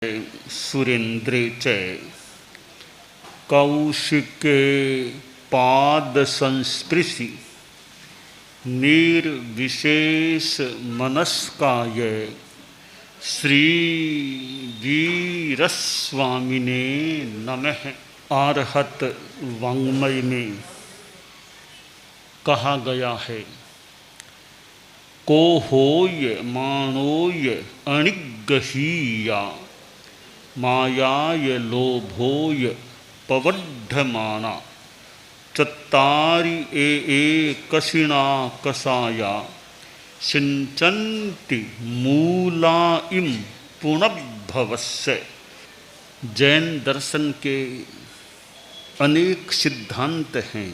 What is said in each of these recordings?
सुरेन्द्रे च कौशिके पाद संस्पृशि निर्विशेष मनस्काय श्री वीरस्वामिने नमः। आरहत वाङ्मय में कहा गया है, को होय माणोय अणिगहीया मायाय लोभोय पवड्ढमाना चत्तारि कशिणा कसाया सिंचन्ति मूला इम पुनर्भवस्य। जैन दर्शन के अनेक सिद्धांत हैं।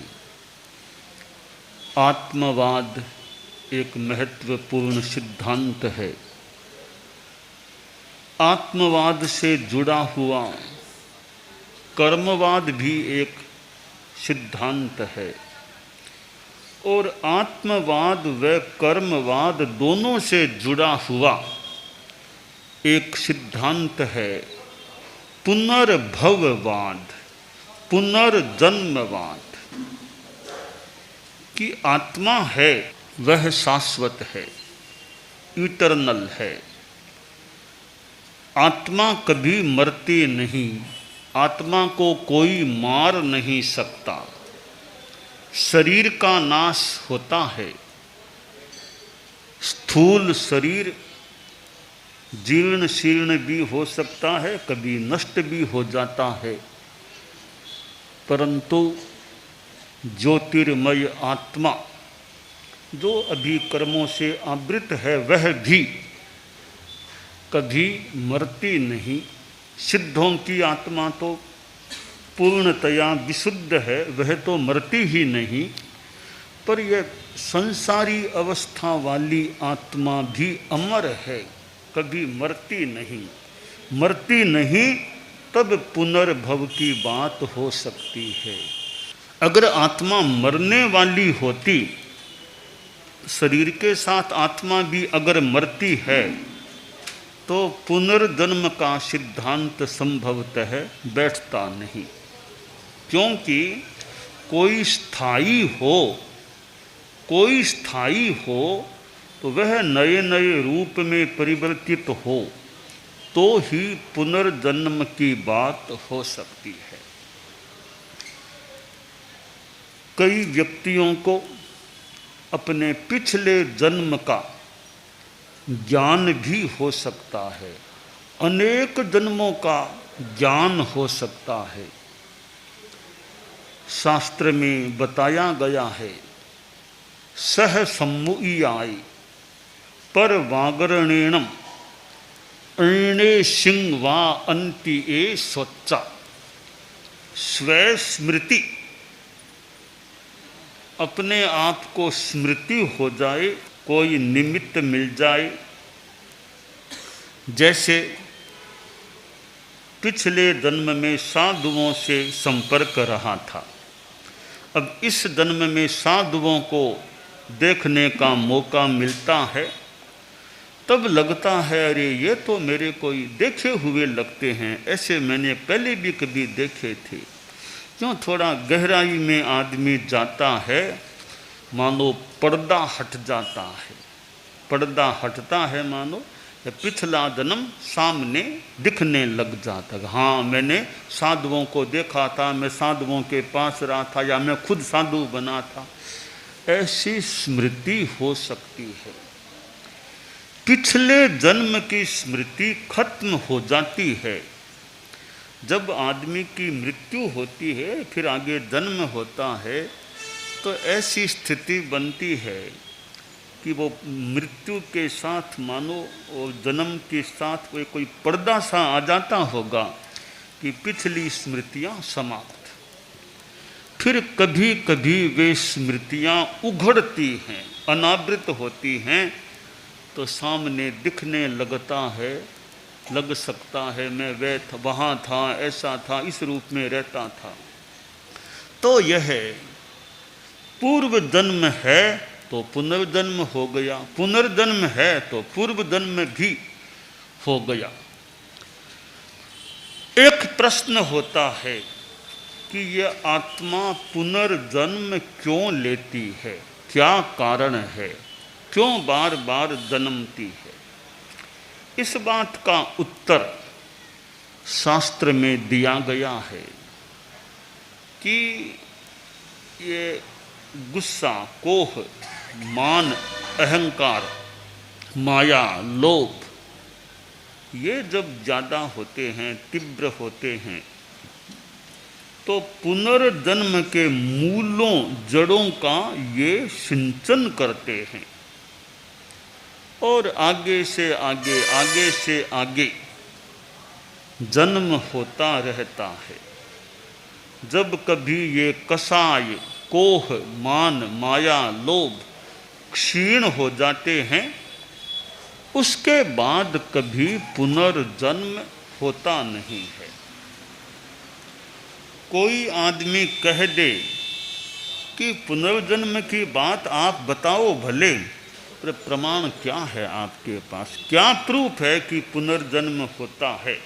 आत्मवाद एक महत्वपूर्ण सिद्धांत है। आत्मवाद से जुड़ा हुआ कर्मवाद भी एक सिद्धांत है और आत्मवाद व कर्मवाद दोनों से जुड़ा हुआ एक सिद्धांत है पुनर्भववाद, पुनर्जन्मवाद। कि आत्मा है वह शाश्वत है, इटर्नल है। आत्मा कभी मरती नहीं, आत्मा को कोई मार नहीं सकता। शरीर का नाश होता है, स्थूल शरीर जीर्ण शीर्ण भी हो सकता है, कभी नष्ट भी हो जाता है, परंतु ज्योतिर्मय आत्मा जो अभी कर्मों से आवृत है वह भी कभी मरती नहीं। सिद्धों की आत्मा तो पूर्णतया विशुद्ध है, वह तो मरती ही नहीं। पर यह संसारी अवस्था वाली आत्मा भी अमर है, कभी मरती नहीं। मरती नहीं तब पुनर्भव की बात हो सकती है। अगर आत्मा मरने वाली होती, शरीर के साथ आत्मा भी अगर मरती है तो पुनर्जन्म का सिद्धांत संभवतः बैठता नहीं। क्योंकि कोई स्थायी हो तो वह नए नए रूप में परिवर्तित हो तो ही पुनर्जन्म की बात हो सकती है। कई व्यक्तियों को अपने पिछले जन्म का ज्ञान भी हो सकता है, अनेक जन्मों का ज्ञान हो सकता है। शास्त्र में बताया गया है, सह सम्मुयाय पर वागरणेणम अणे सिंह वा अंति ए स्वच्चा। स्वे स्मृति, अपने आप को स्मृति हो जाए, कोई निमित्त मिल जाए। जैसे पिछले जन्म में साधुओं से संपर्क रहा था, अब इस जन्म में साधुओं को देखने का मौका मिलता है, तब लगता है अरे ये तो मेरे कोई देखे हुए लगते हैं, ऐसे मैंने पहले भी कभी देखे थे। क्यों थोड़ा गहराई में आदमी जाता है, मानो पर्दा हट जाता है। पर्दा हटता है मानो पिछला जन्म सामने दिखने लग जाता है। हाँ, मैंने साधुओं को देखा था, मैं साधुओं के पास रहा था, या मैं खुद साधु बना था। ऐसी स्मृति हो सकती है। पिछले जन्म की स्मृति खत्म हो जाती है। जब आदमी की मृत्यु होती है, फिर आगे जन्म होता है, तो ऐसी स्थिति बनती है कि वो मृत्यु के साथ मानो और जन्म के साथ कोई पर्दा सा आ जाता होगा कि पिछली स्मृतियां समाप्त। फिर कभी कभी वे स्मृतियां उघड़ती हैं, अनावृत होती हैं, तो सामने दिखने लग सकता है मैं वहाँ था, ऐसा था, इस रूप में रहता था। तो यह पूर्व जन्म है तो पुनर्जन्म हो गया, पुनर्जन्म है तो पूर्व जन्म भी हो गया। एक प्रश्न होता है कि यह आत्मा पुनर्जन्म क्यों लेती है, क्या कारण है, क्यों बार बार जन्मती है। इस बात का उत्तर शास्त्र में दिया गया है कि ये गुस्सा, कोह, मान, अहंकार, माया, लोभ, ये जब ज़्यादा होते हैं, तीव्र होते हैं, तो पुनर्जन्म के मूलों, जड़ों का ये सिंचन करते हैं और आगे से आगे, आगे से आगे जन्म होता रहता है। जब कभी ये कसाय, कोह, मान, माया, लोभ क्षीण हो जाते हैं, उसके बाद कभी पुनर्जन्म होता नहीं है। कोई आदमी कह दे कि पुनर्जन्म की बात आप बताओ भले, पर प्रमाण क्या है आपके पास, क्या प्रूफ है कि पुनर्जन्म होता है।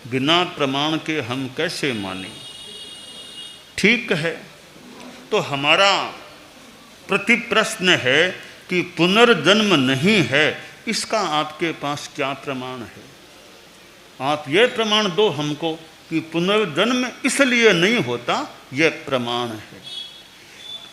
बिना प्रमाण के हम कैसे मानें। ठीक है, तो हमारा प्रतिप्रश्न है कि पुनर्जन्म नहीं है, इसका आपके पास क्या प्रमाण है। आप ये प्रमाण दो हमको कि पुनर्जन्म इसलिए नहीं होता, यह प्रमाण है।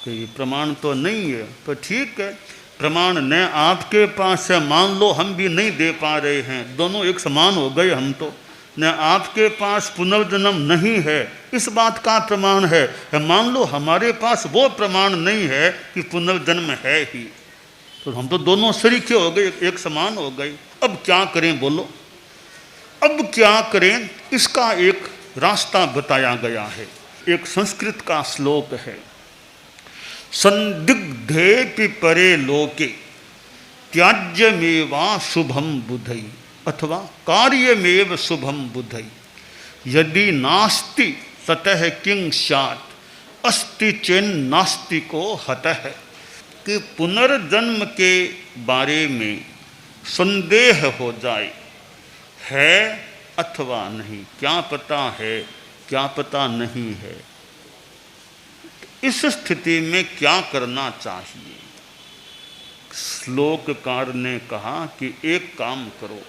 कि प्रमाण तो नहीं है, तो ठीक है, प्रमाण न आपके पास है, मान लो हम भी नहीं दे पा रहे हैं, दोनों एक समान हो गए हम तो। न आपके पास पुनर्जन्म नहीं है, इस बात का प्रमाण है, मान लो हमारे पास वो प्रमाण नहीं है कि पुनर्जन्म है ही, तो हम तो दोनों सरीखे हो गए, एक समान हो गए। अब क्या करें बोलो, अब क्या करें। इसका एक रास्ता बताया गया है। एक संस्कृत का श्लोक है, संदिग्धेपि परे लोके त्याज्यमेवा शुभम बुधई अथवा कार्यमेव शुभम बुधई यदि नास्ति ततः किं स्यात् अस्ति चेन् नास्ति को हतः। कि पुनर्जन्म के बारे में संदेह हो जाए, है अथवा नहीं, क्या पता है क्या पता नहीं है, इस स्थिति में क्या करना चाहिए। श्लोककार ने कहा कि एक काम करो,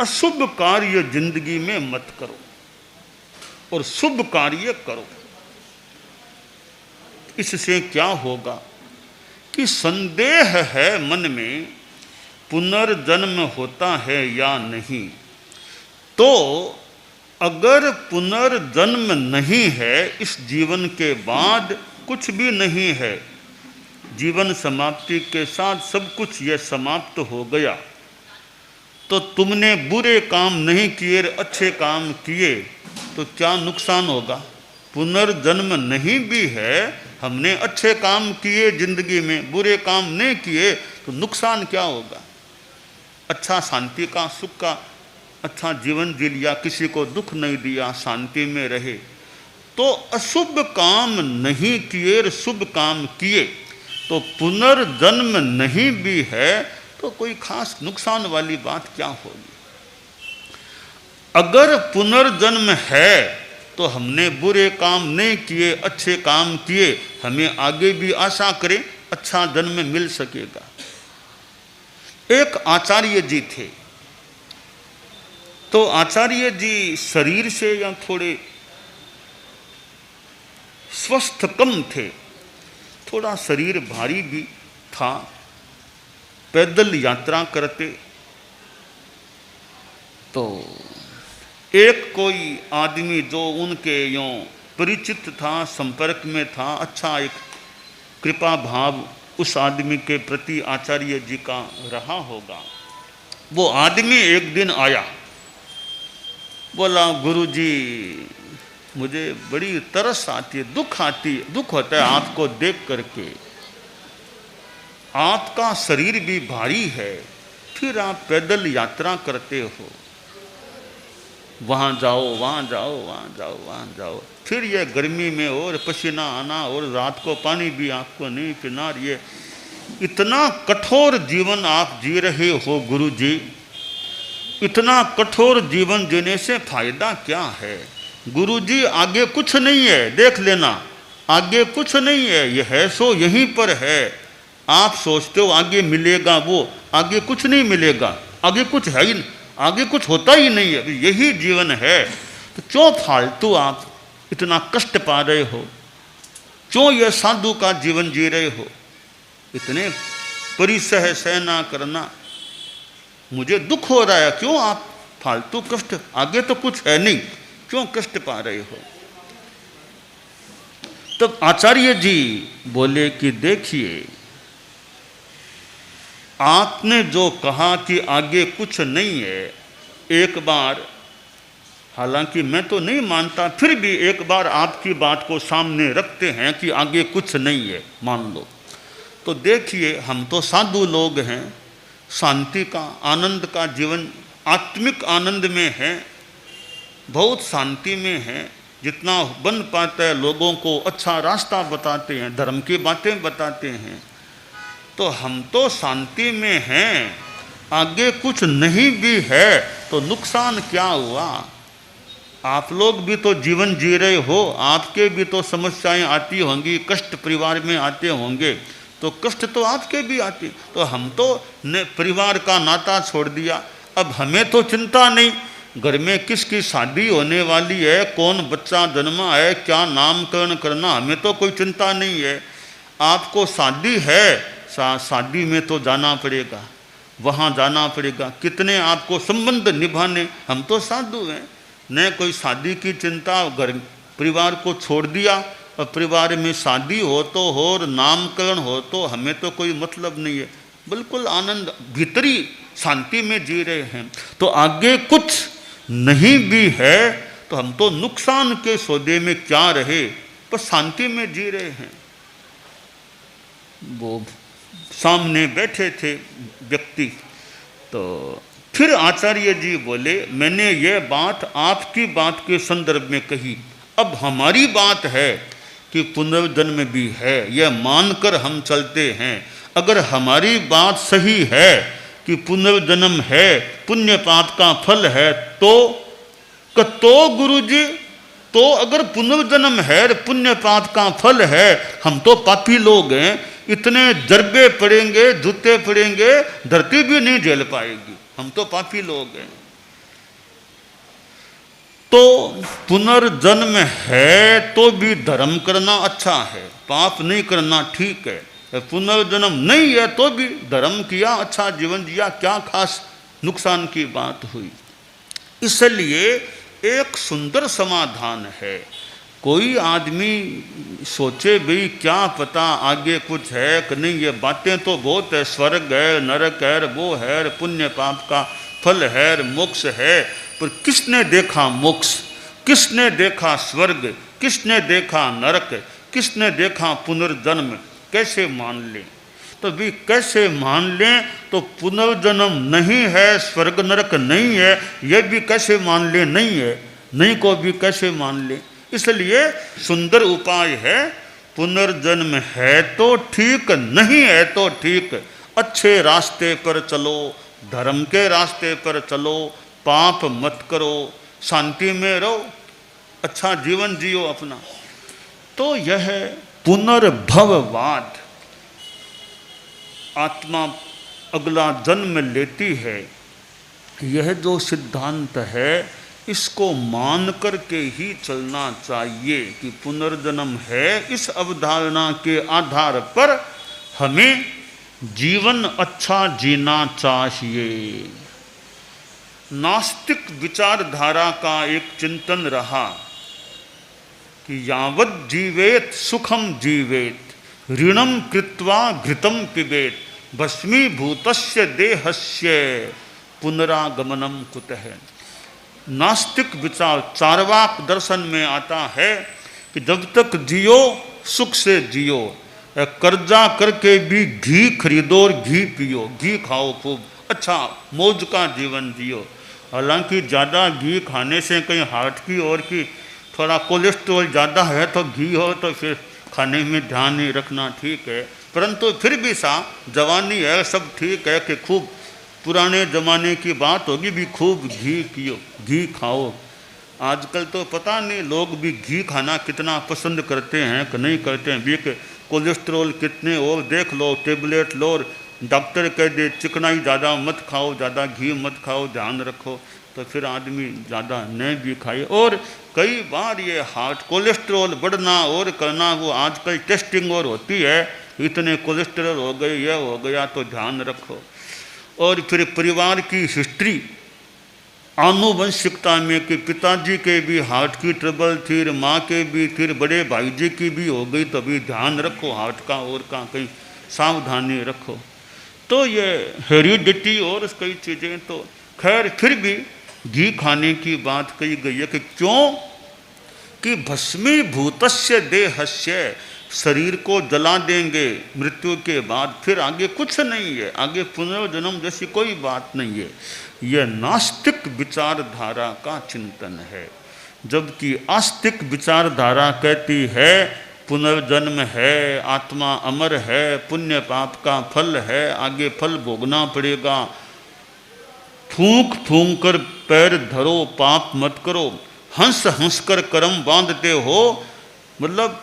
अशुभ कार्य जिंदगी में मत करो और शुभ कार्य करो। इससे क्या होगा कि संदेह है मन में पुनर्जन्म होता है या नहीं, तो अगर पुनर्जन्म नहीं है, इस जीवन के बाद कुछ भी नहीं है, जीवन समाप्ति के साथ सब कुछ यह समाप्त हो गया, तो तुमने बुरे काम नहीं किए, अच्छे काम किए, तो क्या नुकसान होगा। पुनर्जन्म नहीं भी है, हमने अच्छे काम किए जिंदगी में, बुरे काम नहीं किए, तो नुकसान क्या होगा। अच्छा शांति का, सुख का अच्छा जीवन जी लिया, किसी को दुख नहीं दिया, शांति में रहे, तो अशुभ काम नहीं किए, शुभ काम किए, तो पुनर्जन्म नहीं भी है, तो कोई खास नुकसान वाली बात क्या होगी। अगर पुनर्जन्म है तो हमने बुरे काम नहीं किए, अच्छे काम किए, हमें आगे भी आशा करें अच्छा जन्म मिल सकेगा। एक आचार्य जी थे, तो आचार्य जी शरीर से या थोड़े स्वस्थ कम थे, थोड़ा शरीर भारी भी था, पैदल यात्रा करते, तो एक कोई आदमी जो उनके यों परिचित था, संपर्क में था, अच्छा एक कृपा भाव उस आदमी के प्रति आचार्य जी का रहा होगा। वो आदमी एक दिन आया, बोला गुरुजी मुझे बड़ी तरस आती है, दुख होता है आपको देख करके, आपका शरीर भी भारी है, फिर आप पैदल यात्रा करते हो, वहाँ जाओ वहाँ जाओ वहाँ जाओ वहाँ जाओ, फिर ये गर्मी में और पसीना आना और रात को पानी भी आपको नहीं पीना, ये इतना कठोर जीवन आप जी रहे हो गुरुजी, इतना कठोर जीवन जीने से फायदा क्या है? गुरुजी आगे कुछ नहीं है, देख लेना, आगे कुछ नहीं है, ये है सो यहीं पर है। आप सोचते हो आगे मिलेगा, वो आगे कुछ नहीं मिलेगा, आगे कुछ है ही, आगे कुछ होता ही नहीं है, यही जीवन है। तो क्यों फालतू आप इतना कष्ट पा रहे हो? क्यों यह साधु का जीवन जी रहे हो? इतने परिसह सहना करना, मुझे दुख हो रहा है, क्यों आप फालतू कष्ट, आगे तो कुछ है नहीं, क्यों कष्ट पा रहे हो? तब आचार्य जी बोले कि देखिए, आपने जो कहा कि आगे कुछ नहीं है, एक बार, हालांकि मैं तो नहीं मानता, फिर भी एक बार आपकी बात को सामने रखते हैं कि आगे कुछ नहीं है, मान लो। तो देखिए, हम तो साधु लोग हैं, शांति का, आनंद का जीवन, आत्मिक आनंद में हैं, बहुत शांति में हैं, जितना बन पाता है लोगों को अच्छा रास्ता बताते हैं, धर्म की बातें बताते हैं। तो हम तो शांति में हैं, आगे कुछ नहीं भी है तो नुकसान क्या हुआ? आप लोग भी तो जीवन जी रहे हो, आपके भी तो समस्याएं आती होंगी, कष्ट परिवार में आते होंगे, तो कष्ट तो आपके भी आते। तो हम तो ने परिवार का नाता छोड़ दिया, अब हमें तो चिंता नहीं, घर में किसकी शादी होने वाली है, कौन बच्चा जन्मा है, क्या नामकरण करना, हमें तो कोई चिंता नहीं है। आपको शादी है, शादी में तो जाना पड़ेगा, वहाँ जाना पड़ेगा, कितने आपको संबंध निभाने, हम तो साधु हैं, न कोई शादी की चिंता, घर परिवार को छोड़ दिया, और परिवार में शादी हो तो हो और नामकरण हो तो हमें तो कोई मतलब नहीं है, बिल्कुल आनंद भीतरी शांति में जी रहे हैं। तो आगे कुछ नहीं भी है तो हम तो नुकसान के सौदे में क्या रहे, पर शांति में जी रहे हैं। वो सामने बैठे थे व्यक्ति, तो फिर आचार्य जी बोले, मैंने ये बात आपकी बात के संदर्भ में कही, अब हमारी बात है कि पुनर्जन्म भी है, यह मानकर हम चलते हैं। अगर हमारी बात सही है कि पुनर्जन्म है, पुण्य पाप का फल है, तो गुरुजी, तो अगर पुनर्जन्म है, पुण्य पाप का फल है, हम तो पापी लोग हैं, इतने जरबे पड़ेंगे, जूते पड़ेंगे, धरती भी नहीं झेल पाएगी, हम तो पापी लोग हैं। तो पुनर्जन्म है तो भी धर्म करना अच्छा है, पाप नहीं करना ठीक है। पुनर्जन्म नहीं है तो भी धर्म किया, अच्छा जीवन जिया, क्या खास नुकसान की बात हुई? इसलिए एक सुंदर समाधान है। कोई आदमी सोचे भाई क्या पता आगे कुछ है कि नहीं, ये बातें तो बहुत है, स्वर्ग है, नरक है, वो है, पुण्य पाप का फल है, मोक्ष है, पर किसने देखा मोक्ष, किसने देखा स्वर्ग, किसने देखा नरक, किसने देखा पुनर्जन्म? कैसे मान लें? तो भी कैसे मान लें? तो पुनर्जन्म नहीं है, स्वर्ग नरक नहीं है, यह भी कैसे मान लें? नहीं है, नहीं को भी कैसे मान लें? इसलिए सुंदर उपाय है, पुनर्जन्म है तो ठीक, नहीं है तो ठीक, अच्छे रास्ते पर चलो, धर्म के रास्ते पर चलो, पाप मत करो, शांति में रहो, अच्छा जीवन जियो अपना। तो यह पुनर्भववाद, आत्मा अगला जन्म लेती है, यह जो सिद्धांत है, इसको मान करके ही चलना चाहिए कि पुनर्जन्म है। इस अवधारणा के आधार पर हमें जीवन अच्छा जीना चाहिए। नास्तिक विचारधारा का एक चिंतन रहा कि यावत् जीवेत सुखम जीवेत, ऋणम कृत्वा घृतम पिबेत, भस्मीभूतस्य देहस्य पुनरागमनम कुतः। नास्तिक विचार चार्वाक दर्शन में आता है कि जब तक जियो सुख से जियो, कर्जा करके भी घी खरीदो और घी पियो, घी खाओ खूब, अच्छा मौज का जीवन जियो। हालांकि ज़्यादा घी खाने से कहीं हार्ट की और की थोड़ा कोलेस्ट्रॉल ज़्यादा है तो घी हो तो फिर खाने में ध्यान नहीं रखना ठीक है, परंतु फिर भी सा जवानी है, सब ठीक है कि खूब पुराने ज़माने की बात होगी भी खूब घी पियो, घी खाओ। आजकल तो पता नहीं लोग भी घी खाना कितना पसंद करते हैं कि नहीं करते हैं। भी कोलेस्ट्रॉल कितने और देख लो, टेबलेट लो, डॉक्टर कह दे चिकनाई ज़्यादा मत खाओ, ज़्यादा घी मत खाओ, ध्यान रखो, तो फिर आदमी ज़्यादा नहीं भी खाए। और कई बार ये हार्ट कोलेस्ट्रॉल बढ़ना और करना, वो आजकल टेस्टिंग और होती है, इतने कोलेस्ट्रॉल हो गए, यह हो गया, तो ध्यान रखो। और फिर परिवार की हिस्ट्री, आनुवंशिकता में कि पिताजी के भी हार्ट की ट्रबल थी, माँ के भी, फिर बड़े भाई जी की भी हो गई, तो भी ध्यान रखो हार्ट का, और का कहीं सावधानी रखो। तो ये हेरिडिटी और कई चीज़ें, तो खैर फिर भी घी खाने की बात कही गई है कि क्यों कि भस्मीभूतस्य देहस्य, शरीर को जला देंगे मृत्यु के बाद, फिर आगे कुछ नहीं है, आगे पुनर्जन्म जैसी कोई बात नहीं है। यह नास्तिक विचारधारा का चिंतन है, जबकि आस्तिक विचारधारा कहती है पुनर्जन्म है, आत्मा अमर है, पुण्य पाप का फल है, आगे फल भोगना पड़ेगा, फूंक फूंक कर पैर धरो, पाप मत करो, हंस हंस कर कर्म बांधते हो, मतलब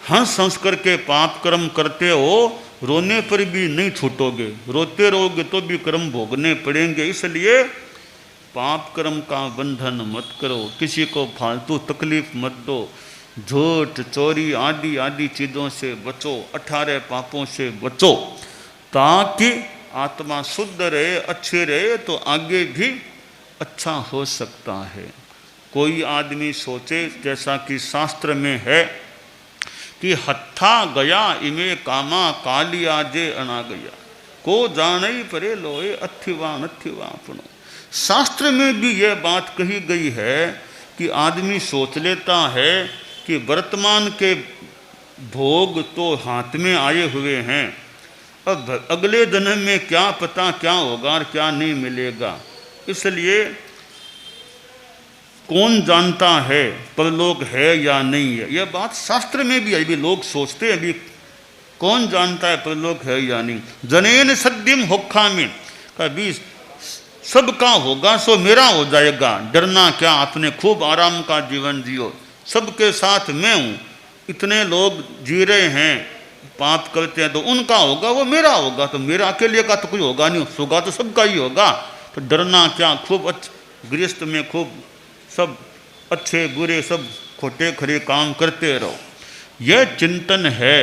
हंस हंस करके पाप कर्म करते हो, रोने पर भी नहीं छूटोगे, रोते रहोगे तो भी कर्म भोगने पड़ेंगे। इसलिए पाप कर्म का बंधन मत करो, किसी को फालतू तकलीफ मत दो, झूठ चोरी आदि आदि चीज़ों से बचो, 18 पापों से बचो, ताकि आत्मा शुद्ध रहे, अच्छे रहे, तो आगे भी अच्छा हो सकता है। कोई आदमी सोचे, जैसा कि शास्त्र में है कि हत्था गया इमे कामा कालिया जे अना गया, को जानई परे लोए अथिवा नथिवा पुनो। शास्त्र में भी यह बात कही गई है कि आदमी सोच लेता है कि वर्तमान के भोग तो हाथ में आए हुए हैं, अब अगले जन्म में क्या पता क्या होगा और क्या नहीं मिलेगा, इसलिए कौन जानता है परलोक है या नहीं है। यह बात शास्त्र में भी अभी लोग सोचते हैं, अभी कौन जानता है परलोक है या नहीं। जनेन सद्यम होखा में, कभी सबका होगा सो मेरा हो जाएगा, डरना क्या, आपने खूब आराम का जीवन जियो, सबके साथ मैं हूँ, इतने लोग जी रहे हैं पाप करते हैं, तो उनका होगा वो मेरा होगा, तो मेरा अकेले का तो कोई होगा नहीं, होगा तो सबका ही होगा, तो डरना क्या, खूब गृहस्थ में खूब सब अच्छे बुरे सब खोटे खरे काम करते रहो। यह चिंतन है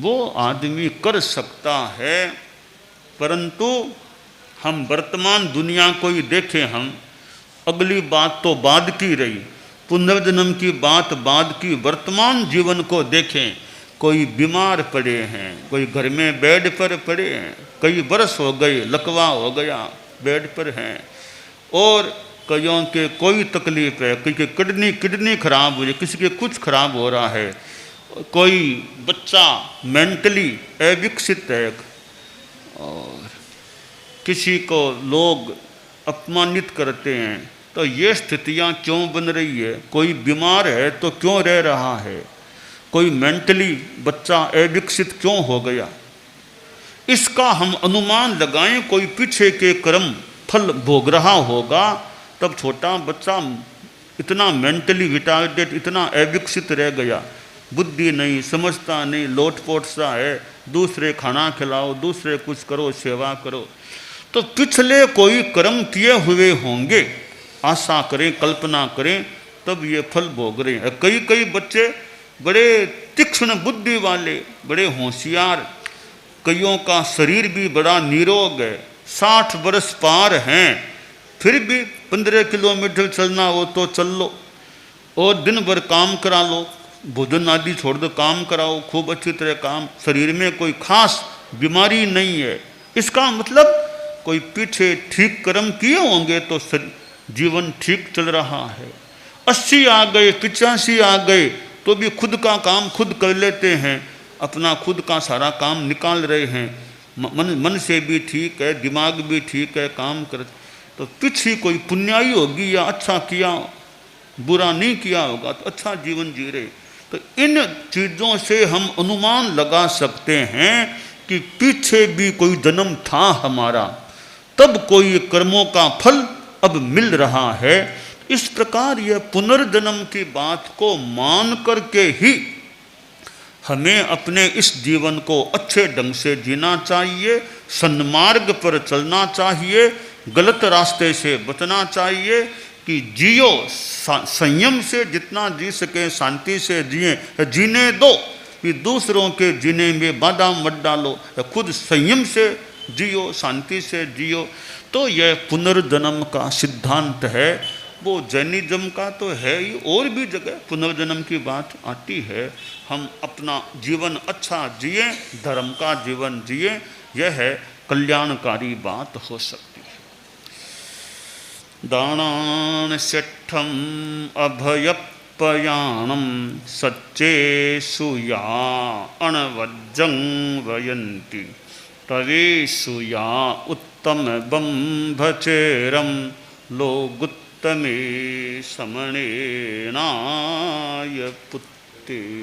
वो आदमी कर सकता है, परंतु हम वर्तमान दुनिया को ही देखें, हम अगली बात तो बाद की रही, पुनर्जन्म की बात बाद की, वर्तमान जीवन को देखें। कोई बीमार पड़े हैं, कोई घर में बेड पर पड़े हैं, कई बरस हो गए, लकवा हो गया, बेड पर हैं, और कईयों के कोई तकलीफ है, किसी के किडनी खराब हो रही, किसी के कुछ खराब हो रहा है, कोई बच्चा मेंटली अविकसित है, और किसी को लोग अपमानित करते हैं। तो ये स्थितियाँ क्यों बन रही है? कोई बीमार है तो क्यों रह रहा है, कोई मेंटली बच्चा अविकसित क्यों हो गया, इसका हम अनुमान लगाएं। कोई पीछे के कर्म फल भोग रहा होगा, तब छोटा बच्चा इतना मेंटली रिटार्डेड, इतना अविकसित रह गया, बुद्धि नहीं, समझता नहीं, लोटपोट सा है, दूसरे खाना खिलाओ, दूसरे कुछ करो, सेवा करो, तो पिछले कोई कर्म किए हुए होंगे, आशा करें, कल्पना करें, तब ये फल भोग रहे हैं। कई बच्चे बड़े तीक्ष्ण बुद्धि वाले, बड़े होशियार, कईयों का शरीर भी बड़ा निरोग है, 60 वर्ष पार हैं, फिर भी 15 किलोमीटर चलना हो तो चल लो, और दिन भर काम करा लो, भोजन आदि छोड़ दो, काम कराओ खूब अच्छी तरह काम, शरीर में कोई खास बीमारी नहीं है। इसका मतलब कोई पीछे ठीक कर्म किए होंगे तो जीवन ठीक चल रहा है। 80 आ गए, 85 आ गए, तो भी खुद का काम खुद कर लेते हैं, अपना खुद का सारा काम निकाल रहे हैं, मन से भी ठीक है, दिमाग भी ठीक है, काम कर, तो पीछे कोई पुण्याई होगी या अच्छा किया, बुरा नहीं किया होगा, तो अच्छा जीवन जी रहे। तो इन चीज़ों से हम अनुमान लगा सकते हैं कि पीछे भी कोई जन्म था हमारा, तब कोई कर्मों का फल अब मिल रहा है। इस प्रकार यह पुनर्जन्म की बात को मान करके ही हमें अपने इस जीवन को अच्छे ढंग से जीना चाहिए, सन्मार्ग पर चलना चाहिए, गलत रास्ते से बचना चाहिए कि जियो संयम से, जितना जी सके शांति से जिए, जीने दो कि दूसरों के जीने में बाधा मत डालो, खुद संयम से जियो, शांति से जियो। तो यह पुनर्जन्म का सिद्धांत है, वो जैनिज्म का तो है ही, और भी जगह पुनर्जन्म की बात आती है। हम अपना जीवन अच्छा जिए, धर्म का जीवन जिए, यह है कल्याणकारी बात हो सकती है। दानान सेठम अभयपयाणम सच्चेषु या अणवज्जं वयन्ति तवेषु या उत्तम बंभचेरम लोगुत्तमे समणेनाय पुत्ते।